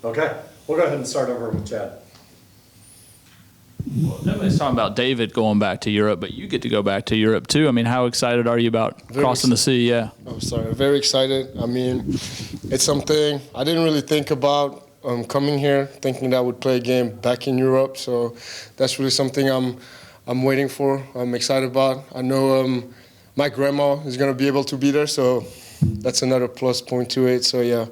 Okay, we'll go ahead and start over with Chad. Well, everybody's talking about David going back to Europe, but you get to go back to Europe too. I mean, how excited are you about crossing the sea? Yeah. I'm sorry, very excited. I mean, it's something I didn't really think about coming here, thinking that I would play a game back in Europe. So that's really something I'm waiting for. I'm excited about. I know my grandma is going to be able to be there, so that's another plus point to it. So yeah,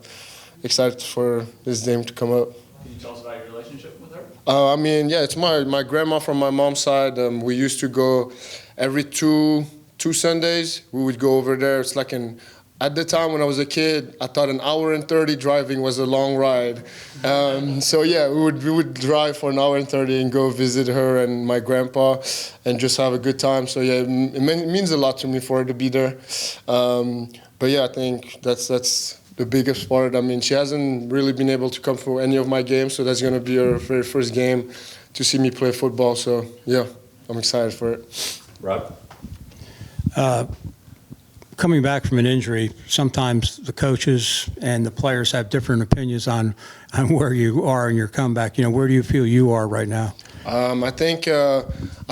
excited for this game to come up. Can you tell us about your relationship with her? I mean, yeah, it's my grandma from my mom's side. We used to go every two Sundays. We would go over there. It's like at the time when I was a kid, I thought an hour and 30 driving was a long ride. So yeah, we would drive for an hour and 30 and go visit her and my grandpa and just have a good time. So yeah, it means a lot to me for her to be there. But yeah, I think that's the biggest part. I mean, she hasn't really been able to come for any of my games, so that's going to be her very first game to see me play football. So yeah, I'm excited for it. Rob? Coming back from an injury, sometimes the coaches and the players have different opinions on where you are in your comeback. You know, where do you feel you are right now? I think I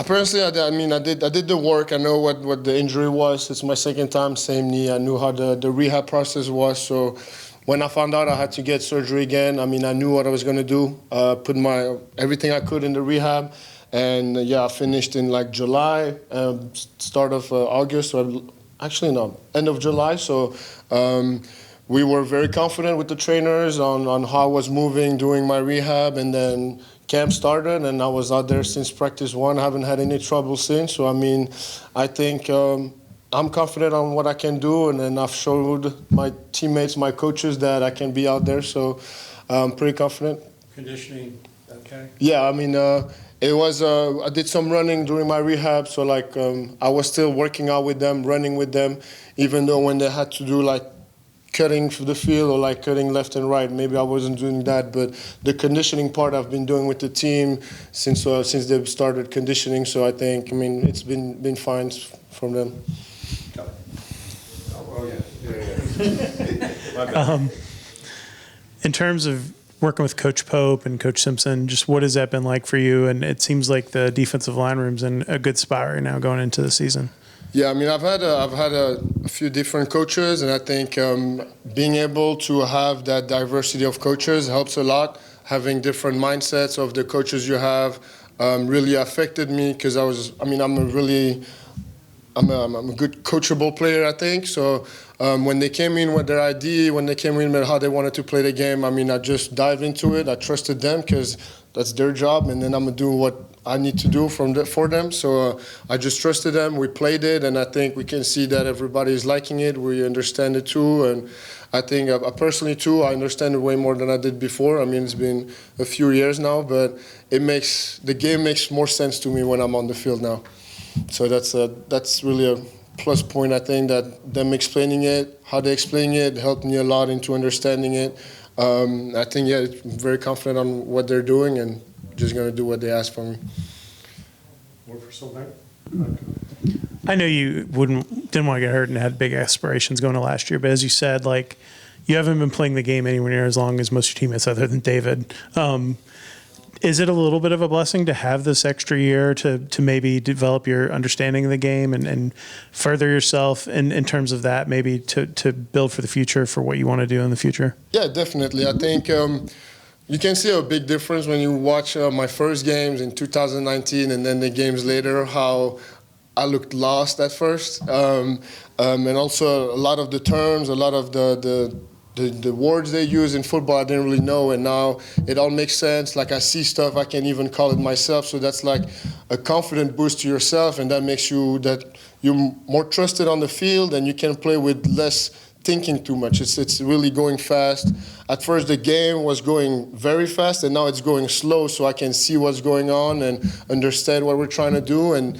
personally, I did the work. I know what the injury was. It's my second time, same knee. I knew how the rehab process was. So when I found out I had to get surgery again, I mean, I knew what I was going to do. Put everything I could in the rehab. And yeah, I finished in like July, start of August. Actually, no, end of July. So we were very confident with the trainers on how I was moving, doing my rehab, and then camp started, and I was out there since practice one. I haven't had any trouble since. So, I mean, I think I'm confident on what I can do, and then I've showed my teammates, my coaches that I can be out there. So I'm pretty confident. Conditioning, okay? Yeah, I mean, it was, I did some running during my rehab, so like I was still working out with them, running with them, even though when they had to do like cutting the field or like cutting left and right, maybe I wasn't doing that, but the conditioning part I've been doing with the team since they've started conditioning, so I think, I mean, it's been fine from them. Oh, yeah. In terms of working with Coach Pope and Coach Simpson, just what has that been like for you? And it seems like the defensive line room's in a good spot right now going into the season. Yeah, I mean, I've had a few different coaches, and I think being able to have that diversity of coaches helps a lot. Having different mindsets of the coaches you have really affected me because I'm a good coachable player, I think. So when they came in with their idea, when they came in with how they wanted to play the game, I mean, I just dived into it. I trusted them because that's their job, and then I'm going to do what I need to do for them. So I just trusted them. We played it, and I think we can see that everybody is liking it. We understand it too, and I think personally too, I understand it way more than I did before. I mean, it's been a few years now, but the game makes more sense to me when I'm on the field now. So that's really a plus point. I think that them explaining it, how they explain it, helped me a lot into understanding it. I think, yeah, I'm very confident on what they're doing and just going to do what they ask for me. More for Sylvain? I know you didn't want to get hurt and had big aspirations going to last year, but as you said, like, you haven't been playing the game anywhere near as long as most of your teammates other than David. Is it a little bit of a blessing to have this extra year to maybe develop your understanding of the game and further yourself in terms of that, maybe to build for the future for what you want to do in the future? Yeah, definitely. I think you can see a big difference when you watch my first games in 2019 and then the games later, how I looked lost at first. And also a lot of the terms, a lot of the words they use in football I didn't really know, and now it all makes sense. Like, I see stuff, I can even call it myself, so that's like a confident boost to yourself, and that makes you're more trusted on the field, and you can play with less thinking too much. It's really going fast. At first the game was going very fast, and now it's going slow, so I can see what's going on and understand what we're trying to do and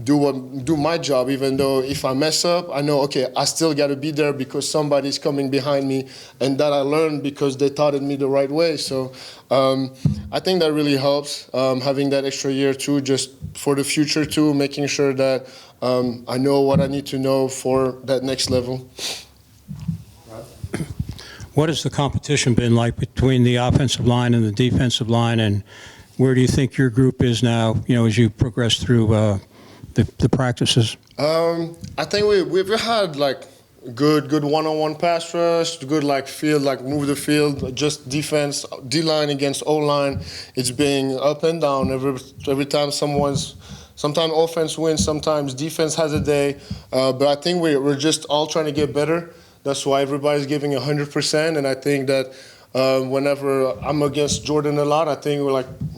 do my job, even though if I mess up, I know, okay, I still got to be there because somebody's coming behind me, and that I learned because they taught it me the right way. So I think that really helps, having that extra year too, just for the future too, making sure that I know what I need to know for that next level. what has the competition been like between the offensive line and the defensive line, and where do you think your group is now, as you progress through the practices? I think we've had like good one-on-one pass rush, good field, move the field, just defense, D-line against O-line. It's being up and down every time sometimes offense wins, sometimes defense has a day. But I think we're just all trying to get better. That's why everybody's giving 100%. And I think that whenever I'm against Jordan a lot, I think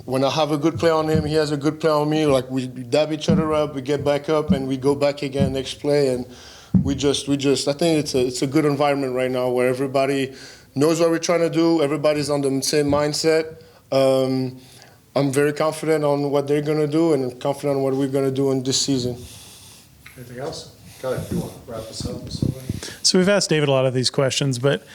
when I have a good play on him, he has a good play on me. We dab each other up, we get back up, and we go back again next play. And we just. I think it's a good environment right now where everybody knows what we're trying to do. Everybody's on the same mindset. I'm very confident on what they're going to do and confident on what we're going to do in this season. Anything else? Got it. If you want to wrap this up. So we've asked David a lot of these questions, but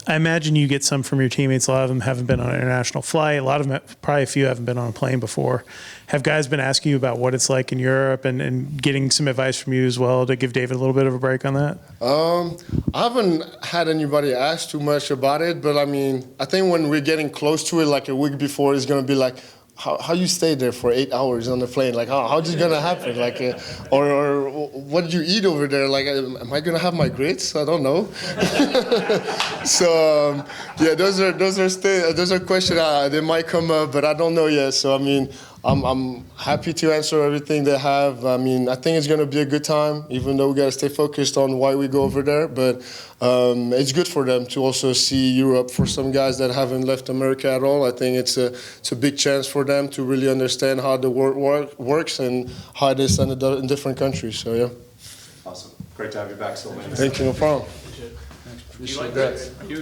I imagine you get some from your teammates. A lot of them haven't been on an international flight. A lot of them, probably a few, haven't been on a plane before. Have guys been asking you about what it's like in Europe and getting some advice from you as well to give David a little bit of a break on that? I haven't had anybody ask too much about it, but I think when we're getting close to it, like a week before, it's going to be like, how you stay there for 8 hours on the plane? How's this gonna happen? Or what do you eat over there? Am I gonna have my grits? I don't know. So yeah, those are questions that might come up, but I don't know yet. So I'm happy to answer everything they have. I think it's gonna be a good time, even though we gotta stay focused on why we go over there. But it's good for them to also see Europe. For some guys that haven't left America at all, I think it's a big chance for them to really understand how the world works and how it is in different countries. So yeah. Awesome. Great to have you back, Sylvain. Thank you. No problem. You like that? You agree?